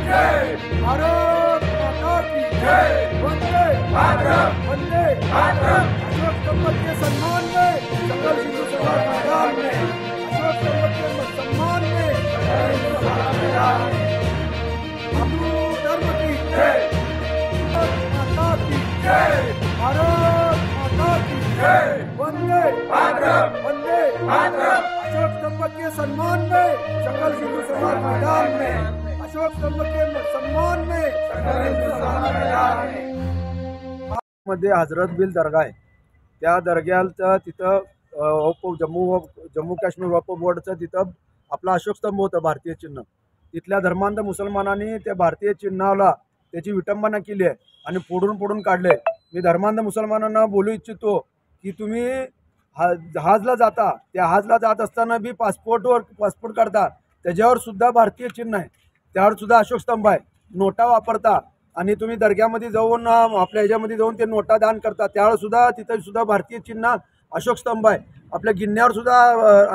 भारत माता की जय। वंदे मातरम, वंदे मातरम। अशोक स्तंभ के सम्मान में सकल हिंदू समाज मैदान में, अशोक स्तंभ के सम्मान में सकल हिंदू समाज मैदान में। हिंदू धर्म की जय, माता की जय, भारत माता की जय। वंदे मातरम, वंदे मातरम। अशोक स्तंभ के सम्मान में सकल हिंदू समाज मैदान में, अशोक स्तंभ के सम्मान में सकल हिंदू समाज मैदान में। मध्ये हजरत बिल दर्गा आहे, त्या दर्ग्याचं तिथं जम्मू काश्मीर वक्फ बोर्डचं तिथं आपला अशोक स्तंभ होतं, भारतीय चिन्ह. तिथल्या धर्मांध मुसलमानांनी त्या भारतीय चिन्हाला त्याची विटंबना केली आहे आणि फोडून काढले. मी धर्मांध मुसलमानांना बोलू इच्छितो की तुम्ही जहाजला जाता, त्या जहाजला जात असताना बी पासपोर्ट काढता, त्याच्यावर सुद्धा भारतीय चिन्ह आहे, त्यावर सुद्धा अशोक स्तंभ आहे. नोटा वापरता आणि तुम्ही दर्ग्यामध्ये जाऊन आपल्या ह्याच्यामध्ये जाऊन ते नोटा दान करता, त्यावर सुद्धा तिथं सुद्धा भारतीय चिन्ह अशोक स्तंभ आहे. आपल्या गिन्यावर सुद्धा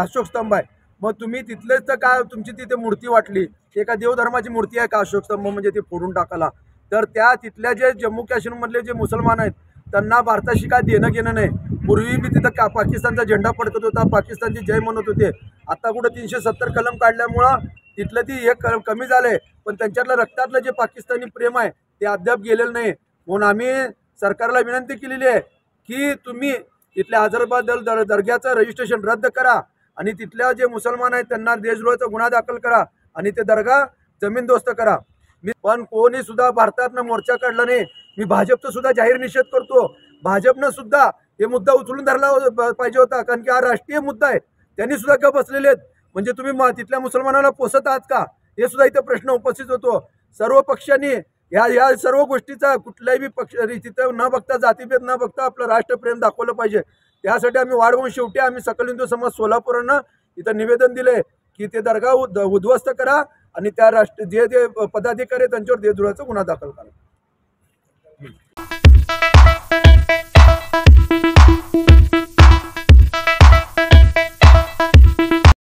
अशोक स्तंभ आहे. मग तुम्ही तिथलेच तर काय तुमची तिथे मूर्ती वाटली, एका देवधर्माची मूर्ती आहे का अशोक स्तंभ म्हणजे ते फोडून टाकायला? तर त्या तिथल्या जे जम्मू काश्मीरमधले जे मुसलमान आहेत त्यांना भारताशी काय देणं घेणं नाही. पूर्वी बी तिथं पाकिस्तानचा झेंडा फडकत होता, पाकिस्तानची जय म्हणत होते. आता कुठं 370 कलम काढल्यामुळं तिथलं ती हे कमी झालंय, पण त्यांच्यातलं रक्तातलं जे पाकिस्तानी प्रेम आहे ते अद्याप गेलेलं नाही. म्हणून आम्ही सरकारला विनंती केलेली आहे की तुम्ही तिथल्या हजरतबल दर्ग्याचं रजिस्ट्रेशन रद्द करा आणि तिथल्या जे मुसलमान आहेत त्यांना देशद्रोहाचा गुन्हा दाखल करा आणि ते दर्गा जमीनदोस्त करा. मी पण कोणी सुद्धा भारतातनं मोर्चा काढला नाही. मी भाजपचा सुद्धा जाहीर निषेध करतो. भाजपनं सुद्धा हे मुद्दा उचलून धरला पाहिजे होता, कारण की हा राष्ट्रीय मुद्दा आहे. त्यांनी सुद्धा का बसलेले आहेत, म्हणजे तुम्ही तिथल्या मुसलमानांना पोसत आहात का, हे सुद्धा इथं प्रश्न उपस्थित होतो. सर्व पक्षांनी या सर्व गोष्टीचा कुठल्याही पक्ष तिथं न बघता, जातीभेद न बघता आपलं राष्ट्रप्रेम दाखवलं पाहिजे. त्यासाठी आम्ही वाढवून शेवटी आम्ही सकल हिंदू समाज सोलापूरनं इथं निवेदन दिले की ते दर्गा उद्ध्वस्त करा आणि त्या जे पदाधिकारी त्यांच्यावर देशद्रोहाचा गुन्हा दाखल करा.